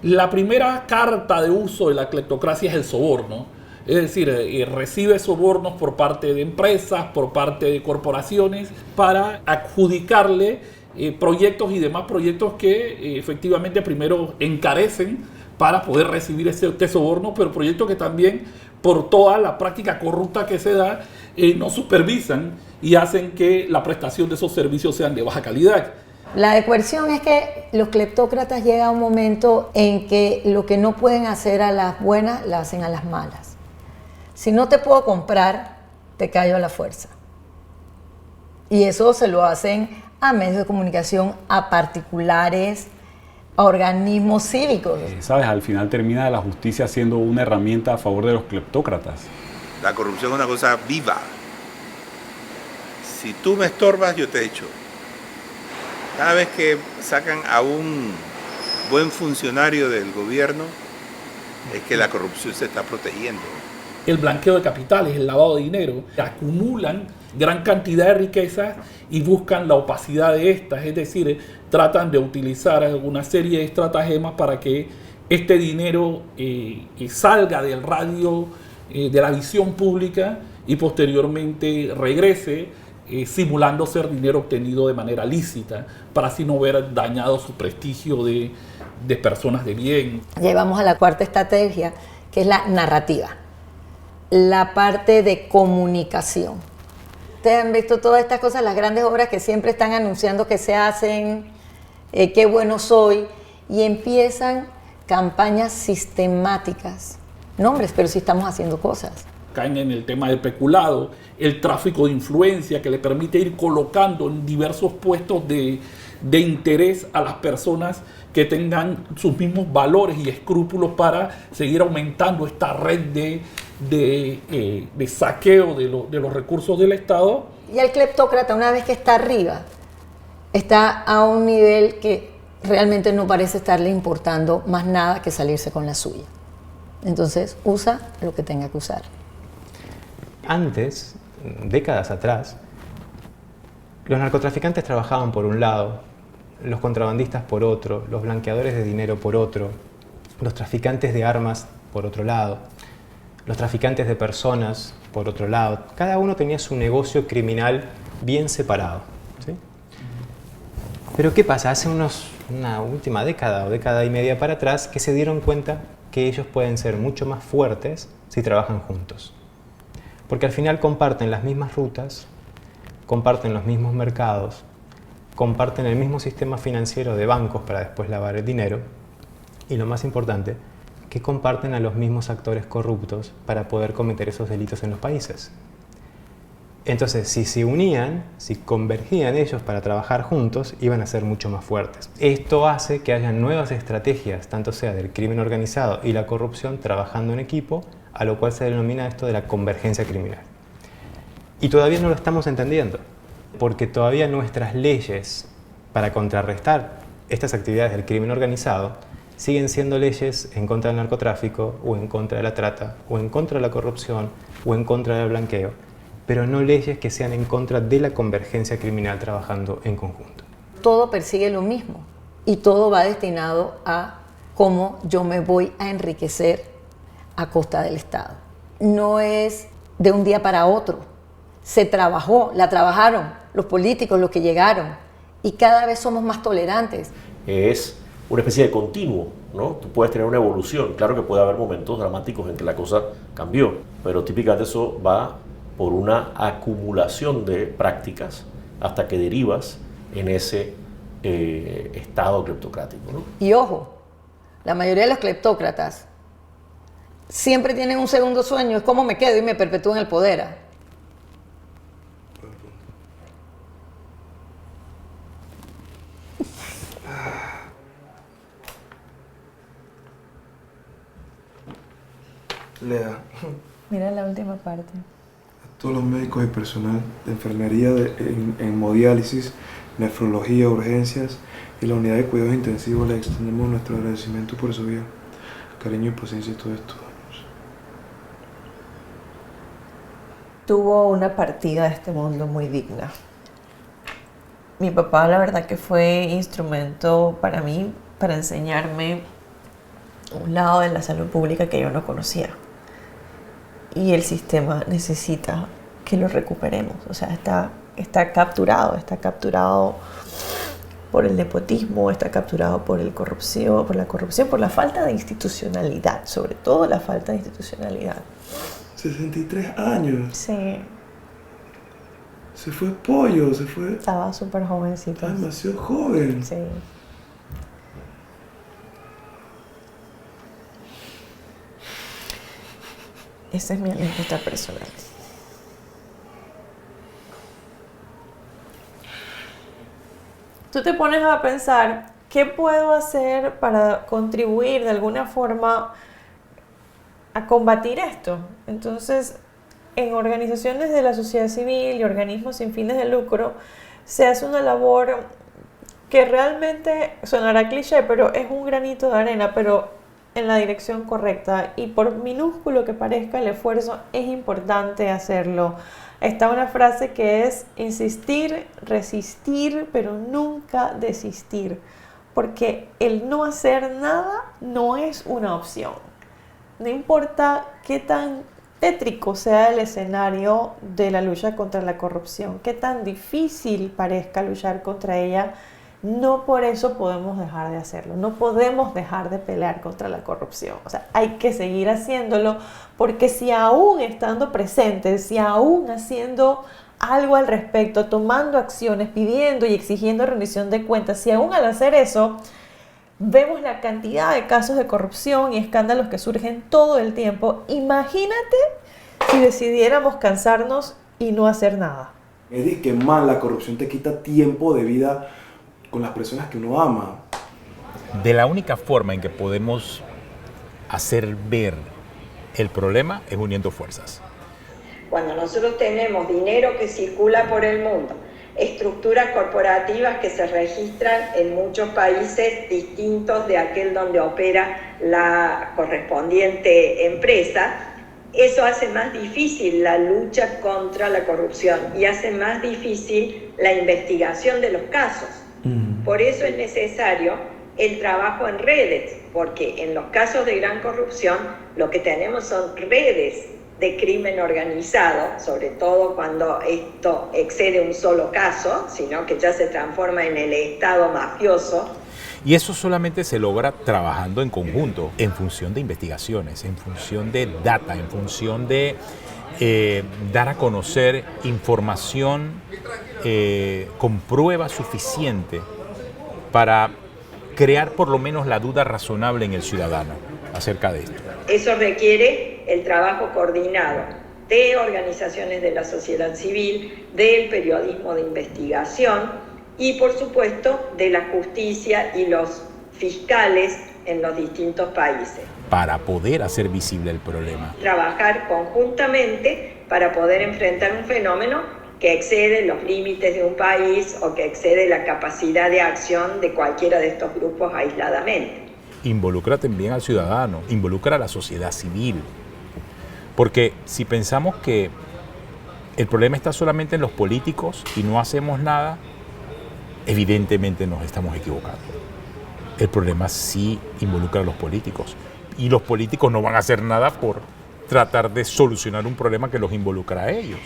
La primera carta de uso de la cleptocracia es el soborno. Es decir, recibe sobornos por parte de empresas, por parte de corporaciones, para adjudicarle proyectos y demás proyectos que efectivamente primero encarecen para poder recibir este soborno, pero proyectos que también por toda la práctica corrupta que se da no supervisan y hacen que la prestación de esos servicios sean de baja calidad. La de coerción es que los cleptócratas llegan a un momento en que lo que no pueden hacer a las buenas, lo hacen a las malas. Si no te puedo comprar, te callo a la fuerza. Y eso se lo hacen a medios de comunicación, a particulares, a organismos cívicos. ¿Sabes? Al final termina la justicia siendo una herramienta a favor de los cleptócratas. La corrupción es una cosa viva. Si tú me estorbas, yo te echo. Cada vez que sacan a un buen funcionario del gobierno, es que la corrupción se está protegiendo. El blanqueo de capitales, el lavado de dinero, acumulan gran cantidad de riquezas y buscan la opacidad de estas, es decir, tratan de utilizar una serie de estratagemas para que este dinero salga del radio, de la visión pública y posteriormente regrese simulando ser dinero obtenido de manera lícita para así no ver dañado su prestigio de personas de bien. Llevamos a la cuarta estrategia, que es la narrativa, la parte de comunicación. Ustedes han visto todas estas cosas, las grandes obras que siempre están anunciando que se hacen, qué bueno soy, y empiezan campañas sistemáticas. No, hombres, pero sí estamos haciendo cosas. Caen en el tema del peculado, el tráfico de influencia que le permite ir colocando en diversos puestos de interés a las personas que tengan sus mismos valores y escrúpulos para seguir aumentando esta red de saqueo de los recursos del Estado. Y el cleptócrata, una vez que está arriba, está a un nivel que realmente no parece estarle importando más nada que salirse con la suya. Entonces usa lo que tenga que usar. Antes, décadas atrás, los narcotraficantes trabajaban por un lado, los contrabandistas por otro, los blanqueadores de dinero por otro, los traficantes de armas por otro lado, los traficantes de personas por otro lado. Cada uno tenía su negocio criminal bien separado, ¿sí? Pero ¿qué pasa? Hace una última década o década y media para atrás que se dieron cuenta que ellos pueden ser mucho más fuertes si trabajan juntos. Porque al final comparten las mismas rutas, comparten los mismos mercados, comparten el mismo sistema financiero de bancos para después lavar el dinero y lo más importante, que comparten a los mismos actores corruptos para poder cometer esos delitos en los países. Entonces, si se unían, si convergían ellos para trabajar juntos, iban a ser mucho más fuertes. Esto hace que haya nuevas estrategias, tanto sea del crimen organizado y la corrupción, trabajando en equipo, a lo cual se denomina esto de la convergencia criminal. Y todavía no lo estamos entendiendo, porque todavía nuestras leyes para contrarrestar estas actividades del crimen organizado siguen siendo leyes en contra del narcotráfico, o en contra de la trata, o en contra de la corrupción, o en contra del blanqueo, pero no leyes que sean en contra de la convergencia criminal trabajando en conjunto. Todo persigue lo mismo y todo va destinado a cómo yo me voy a enriquecer a costa del Estado. No es de un día para otro. Se trabajó, la trabajaron los políticos, los que llegaron, y cada vez somos más tolerantes. Es una especie de continuo, ¿no? Tú puedes tener una evolución. Claro que puede haber momentos dramáticos en que la cosa cambió, pero típicamente eso va por una acumulación de prácticas hasta que derivas en ese estado cleptocrático, ¿no? Y ojo, la mayoría de los cleptócratas siempre tienen un segundo sueño, es cómo me quedo y me perpetúo en el poder. Lea. Mira la última parte. A todos los médicos y personal de enfermería en hemodiálisis, nefrología, urgencias y la unidad de cuidados intensivos les extendemos nuestro agradecimiento por su vida, cariño y paciencia todos estos años. Tuvo una partida de este mundo muy digna. Mi papá, la verdad que fue instrumento para mí, para enseñarme un lado de la salud pública que yo no conocía. Y el sistema necesita que lo recuperemos. O sea, está capturado por el nepotismo, está capturado por la corrupción, por la falta de institucionalidad, sobre todo la falta de institucionalidad. 63 años. Sí. Se fue pollo, se fue... Estaba súper jovencito. Estaba demasiado joven. Sí. Esa es mi anécdota personal. Tú te pones a pensar, ¿qué puedo hacer para contribuir de alguna forma a combatir esto? Entonces, en organizaciones de la sociedad civil y organismos sin fines de lucro, se hace una labor que realmente sonará cliché, pero es un granito de arena, pero en la dirección correcta, y por minúsculo que parezca el esfuerzo, es importante hacerlo. Está una frase que es insistir, resistir, pero nunca desistir, porque el no hacer nada no es una opción. No importa qué tan tétrico sea el escenario de la lucha contra la corrupción, qué tan difícil parezca luchar contra ella, no por eso podemos dejar de hacerlo, no podemos dejar de pelear contra la corrupción. O sea, hay que seguir haciéndolo, porque si aún estando presentes, si aún haciendo algo al respecto, tomando acciones, pidiendo y exigiendo rendición de cuentas, si aún al hacer eso vemos la cantidad de casos de corrupción y escándalos que surgen todo el tiempo, imagínate si decidiéramos cansarnos y no hacer nada. Es decir, que más la corrupción te quita tiempo de vida con las personas que uno ama. De la única forma en que podemos hacer ver el problema es uniendo fuerzas. Cuando nosotros tenemos dinero que circula por el mundo, estructuras corporativas que se registran en muchos países distintos de aquel donde opera la correspondiente empresa, eso hace más difícil la lucha contra la corrupción y hace más difícil la investigación de los casos. Por eso es necesario el trabajo en redes, porque en los casos de gran corrupción lo que tenemos son redes de crimen organizado, sobre todo cuando esto excede un solo caso, sino que ya se transforma en el Estado mafioso. Y eso solamente se logra trabajando en conjunto, en función de investigaciones, en función de data, en función de dar a conocer información con prueba suficiente para crear por lo menos la duda razonable en el ciudadano acerca de esto. Eso requiere el trabajo coordinado de organizaciones de la sociedad civil, del periodismo de investigación y, por supuesto, de la justicia y los fiscales en los distintos países. Para poder hacer visible el problema. Trabajar conjuntamente para poder enfrentar un fenómeno que excede los límites de un país o que excede la capacidad de acción de cualquiera de estos grupos aisladamente. Involucra también al ciudadano, involucra a la sociedad civil. Porque si pensamos que el problema está solamente en los políticos y no hacemos nada, evidentemente nos estamos equivocando. El problema sí involucra a los políticos. Y los políticos no van a hacer nada por tratar de solucionar un problema que los involucra a ellos.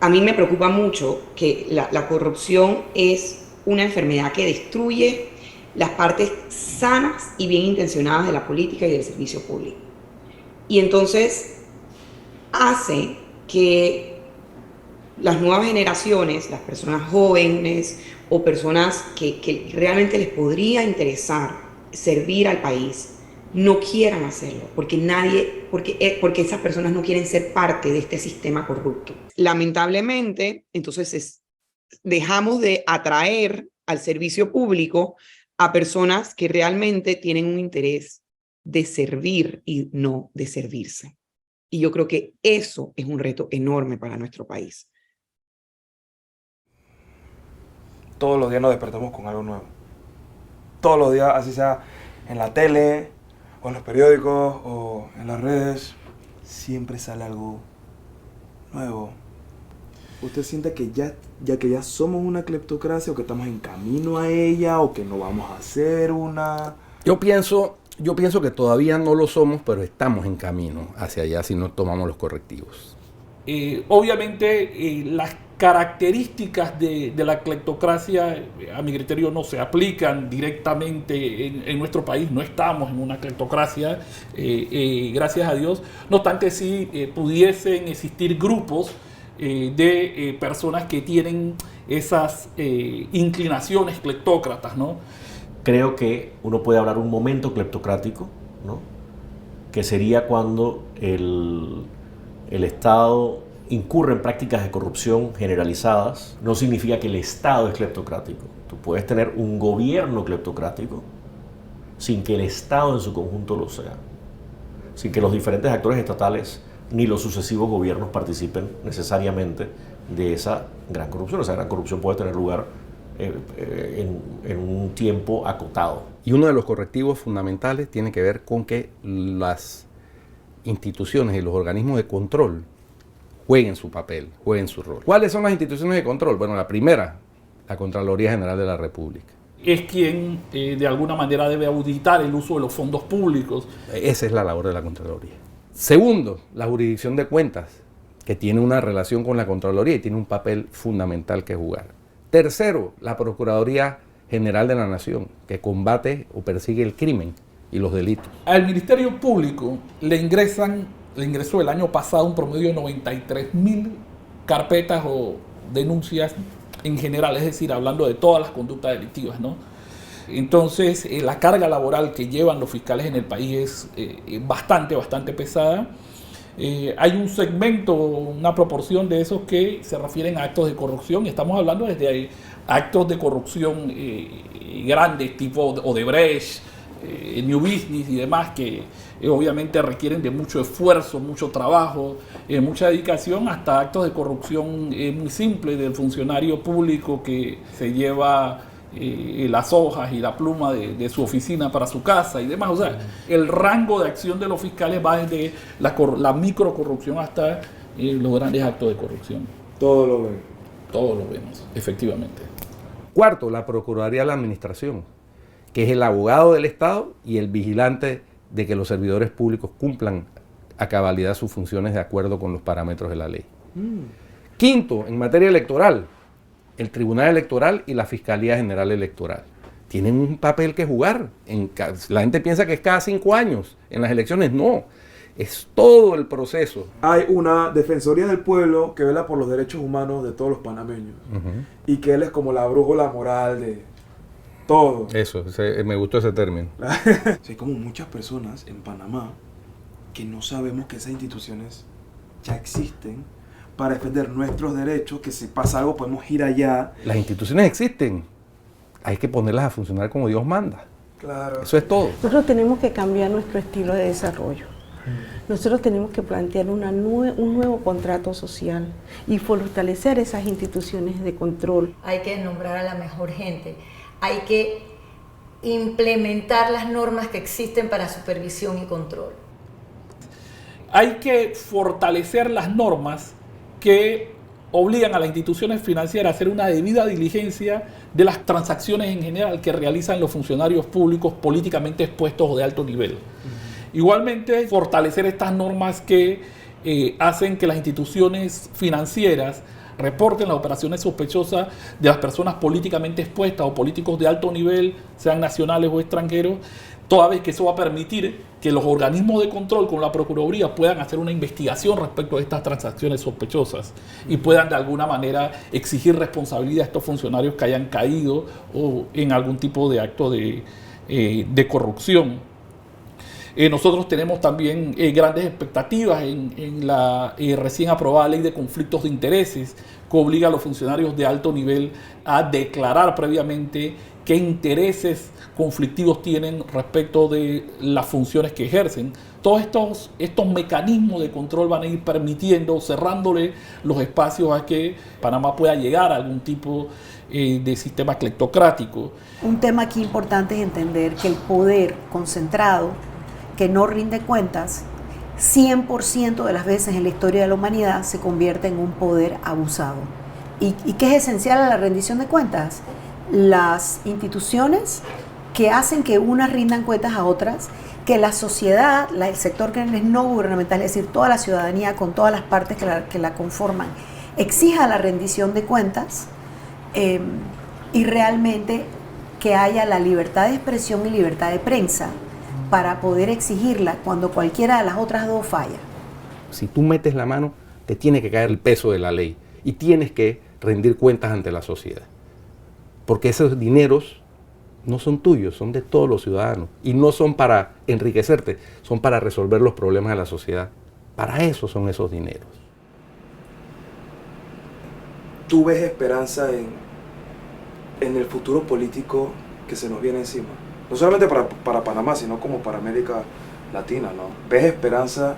A mí me preocupa mucho que la corrupción es una enfermedad que destruye las partes sanas y bien intencionadas de la política y del servicio público. Y entonces hace que las nuevas generaciones, las personas jóvenes o personas que realmente les podría interesar servir al país, no quieran hacerlo, porque esas personas no quieren ser parte de este sistema corrupto. Lamentablemente, entonces dejamos de atraer al servicio público a personas que realmente tienen un interés de servir y no de servirse. Y yo creo que eso es un reto enorme para nuestro país. Todos los días nos despertamos con algo nuevo. Todos los días, así sea en la tele, o en los periódicos, o en las redes, siempre sale algo nuevo. ¿Usted siente que ya somos una cleptocracia, o que estamos en camino a ella, o que no vamos a ser una? Yo pienso que todavía no lo somos, pero estamos en camino hacia allá si no tomamos los correctivos. Obviamente las características de la cleptocracia, a mi criterio, no se aplican directamente en nuestro país. No estamos en una cleptocracia, gracias a Dios. No obstante, sí pudiesen existir grupos de personas que tienen esas inclinaciones cleptócratas, ¿no? Creo que uno puede hablar un momento cleptocrático, ¿no? Que sería cuando el Estado incurre en prácticas de corrupción generalizadas. No significa que el Estado es cleptocrático. Tú puedes tener un gobierno cleptocrático sin que el Estado en su conjunto lo sea, sin que los diferentes actores estatales ni los sucesivos gobiernos participen necesariamente de esa gran corrupción. Esa gran corrupción puede tener lugar en un tiempo acotado. Y uno de los correctivos fundamentales tiene que ver con que las instituciones y los organismos de control jueguen su papel, jueguen su rol. ¿Cuáles son las instituciones de control? Bueno, la primera, la Contraloría General de la República. Es quien de alguna manera debe auditar el uso de los fondos públicos. Esa es la labor de la Contraloría. Segundo, la jurisdicción de cuentas, que tiene una relación con la Contraloría y tiene un papel fundamental que jugar. Tercero, la Procuraduría General de la Nación, que combate o persigue el crimen y los delitos. Al Ministerio Público le ingresó el año pasado un promedio de 93.000 carpetas o denuncias en general, es decir, hablando de todas las conductas delictivas, ¿no? Entonces, la carga laboral que llevan los fiscales en el país es bastante pesada. Hay un segmento, una proporción de esos que se refieren a actos de corrupción, y estamos hablando desde actos de corrupción grandes, tipo Odebrecht, New Business y demás, que obviamente requieren de mucho esfuerzo, mucho trabajo, mucha dedicación, hasta actos de corrupción muy simples del funcionario público que se lleva las hojas y la pluma de su oficina para su casa y demás. O sea, el rango de acción de los fiscales va desde la microcorrupción hasta los grandes actos de corrupción. Todo lo ven. Todos lo vemos, efectivamente. Cuarto, la Procuraduría de la Administración, que es el abogado del Estado y el vigilante de que los servidores públicos cumplan a cabalidad sus funciones de acuerdo con los parámetros de la ley. Quinto, en materia electoral, el Tribunal Electoral y la Fiscalía General Electoral tienen un papel que jugar. La gente piensa que es cada 5 años. En las elecciones no, es todo el proceso. Hay una Defensoría del Pueblo que vela por los derechos humanos de todos los panameños. Y que él es como la brújula moral de todo. Eso, me gustó ese término. Hay como muchas personas en Panamá que no sabemos que esas instituciones ya existen para defender nuestros derechos, que si pasa algo podemos ir allá. Las instituciones existen, hay que ponerlas a funcionar como Dios manda. Claro. Eso es todo. Nosotros tenemos que cambiar nuestro estilo de desarrollo. Nosotros tenemos que plantear un nuevo contrato social y fortalecer esas instituciones de control. Hay que nombrar a la mejor gente, hay que implementar las normas que existen para supervisión y control. Hay que fortalecer las normas que obligan a las instituciones financieras a hacer una debida diligencia de las transacciones en general que realizan los funcionarios públicos políticamente expuestos o de alto nivel. Igualmente, fortalecer estas normas que hacen que las instituciones financieras reporten las operaciones sospechosas de las personas políticamente expuestas o políticos de alto nivel, sean nacionales o extranjeros, toda vez que eso va a permitir que los organismos de control con la Procuraduría puedan hacer una investigación respecto a estas transacciones sospechosas y puedan de alguna manera exigir responsabilidad a estos funcionarios que hayan caído o en algún tipo de acto de corrupción. Nosotros tenemos también grandes expectativas en la recién aprobada ley de conflictos de intereses, que obliga a los funcionarios de alto nivel a declarar previamente qué intereses conflictivos tienen respecto de las funciones que ejercen. Todos estos mecanismos de control van a ir permitiendo, cerrándole los espacios a que Panamá pueda llegar a algún tipo de sistema cleptocrático. Un tema aquí importante es entender que el poder concentrado, que no rinde cuentas, 100% de las veces en la historia de la humanidad se convierte en un poder abusado. ¿Y qué es esencial a la rendición de cuentas? Las instituciones que hacen que unas rindan cuentas a otras, que la sociedad, el sector que es no gubernamental, es decir, toda la ciudadanía con todas las partes que la conforman, exija la rendición de cuentas y realmente que haya la libertad de expresión y libertad de prensa para poder exigirla cuando cualquiera de las otras dos falla. Si tú metes la mano, te tiene que caer el peso de la ley y tienes que rendir cuentas ante la sociedad. Porque esos dineros no son tuyos, son de todos los ciudadanos. Y no son para enriquecerte, son para resolver los problemas de la sociedad. Para eso son esos dineros. ¿Tú ves esperanza en el futuro político que se nos viene encima? No solamente para Panamá, sino como para América Latina, ¿no? ¿Ves esperanza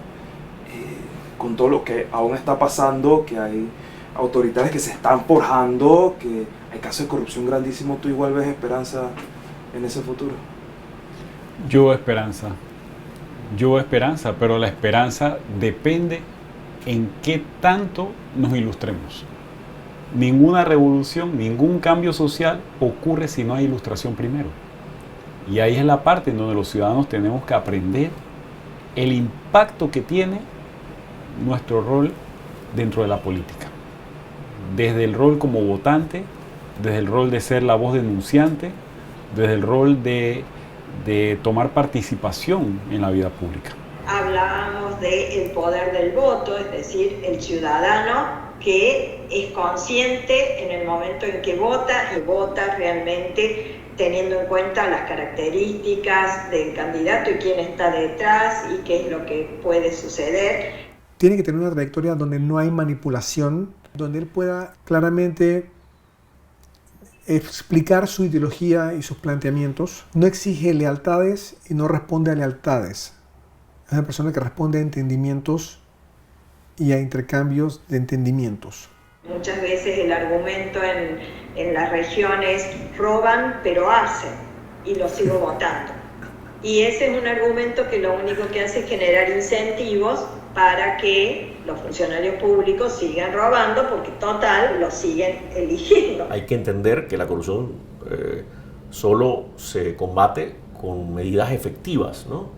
con todo lo que aún está pasando, que hay autoridades que se están forjando, que hay casos de corrupción grandísimos? ¿Tú igual ves esperanza en ese futuro? Yo veo esperanza, pero la esperanza depende en qué tanto nos ilustremos. Ninguna revolución, ningún cambio social ocurre si no hay ilustración primero. Y ahí es la parte en donde los ciudadanos tenemos que aprender el impacto que tiene nuestro rol dentro de la política. Desde el rol como votante, desde el rol de ser la voz denunciante, desde el rol de tomar participación en la vida pública. Hablábamos del poder del voto, es decir, el ciudadano que es consciente en el momento en que vota y vota realmente teniendo en cuenta las características del candidato y quién está detrás y qué es lo que puede suceder. Tiene que tener una trayectoria donde no hay manipulación, donde él pueda claramente explicar su ideología y sus planteamientos. No exige lealtades y no responde a lealtades. Es una persona que responde a entendimientos y a intercambios de entendimientos. Muchas veces el argumento en las regiones roban pero hacen y lo sigo votando. Y ese es un argumento que lo único que hace es generar incentivos para que los funcionarios públicos sigan robando porque total lo siguen eligiendo. Hay que entender que la corrupción solo se combate con medidas efectivas, ¿no?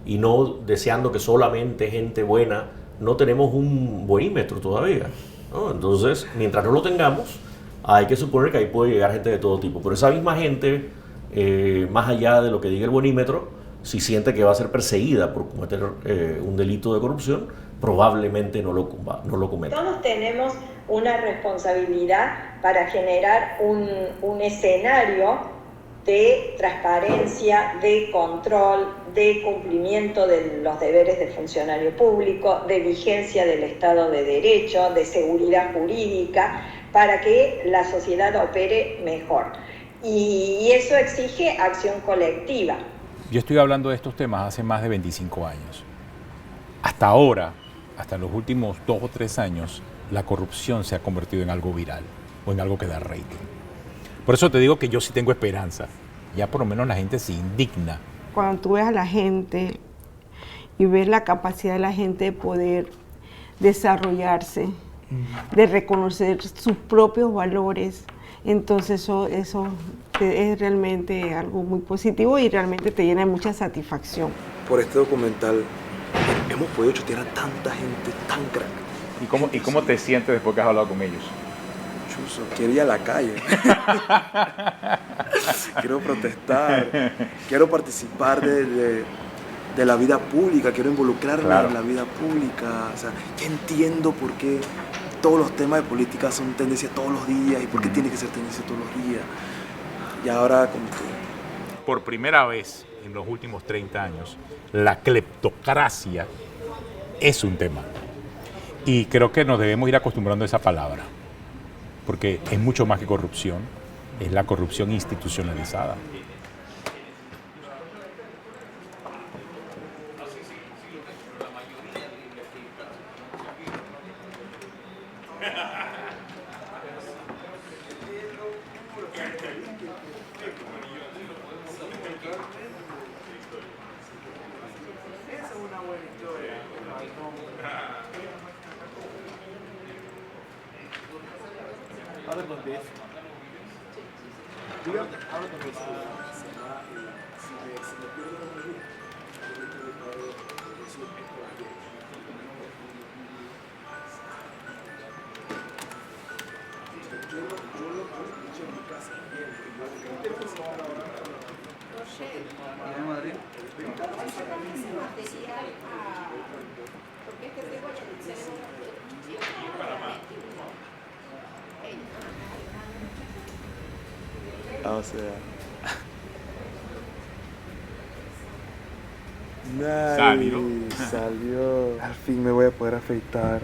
Y no deseando que solamente gente buena. No tenemos un buenímetro todavía, ¿no? Entonces, mientras no lo tengamos, hay que suponer que ahí puede llegar gente de todo tipo. Pero esa misma gente, más allá de lo que diga el buenímetro, si siente que va a ser perseguida por cometer un delito de corrupción, probablemente no lo cometa. Todos tenemos una responsabilidad para generar un escenario de transparencia, de control, de cumplimiento de los deberes del funcionario público, de vigencia del Estado de Derecho, de seguridad jurídica, para que la sociedad opere mejor. Y eso exige acción colectiva. Yo estoy hablando de estos temas hace más de 25 años. Hasta ahora, hasta los últimos 2 o 3 años, la corrupción se ha convertido en algo viral o en algo que da rating. Por eso te digo que yo sí tengo esperanza. Ya por lo menos la gente se indigna. Cuando tú ves a la gente y ves la capacidad de la gente de poder desarrollarse, de reconocer sus propios valores, entonces eso es realmente algo muy positivo y realmente te llena de mucha satisfacción. Por este documental hemos podido chotear a tanta gente tan crack. ¿Y cómo te sientes después que has hablado con ellos? Chuzo, quiero ir a la calle. Quiero protestar, quiero participar de la vida pública, quiero involucrarme en la vida pública. O sea, ya entiendo por qué todos los temas de política son tendencia todos los días y por qué tiene que ser tendencia todos los días. Y ahora como que... Por primera vez en los últimos 30 años, la cleptocracia es un tema. Y creo que nos debemos ir acostumbrando a esa palabra, porque es mucho más que corrupción, es la corrupción institucionalizada. O sea... Nice. Salió. Al fin me voy a poder afeitar.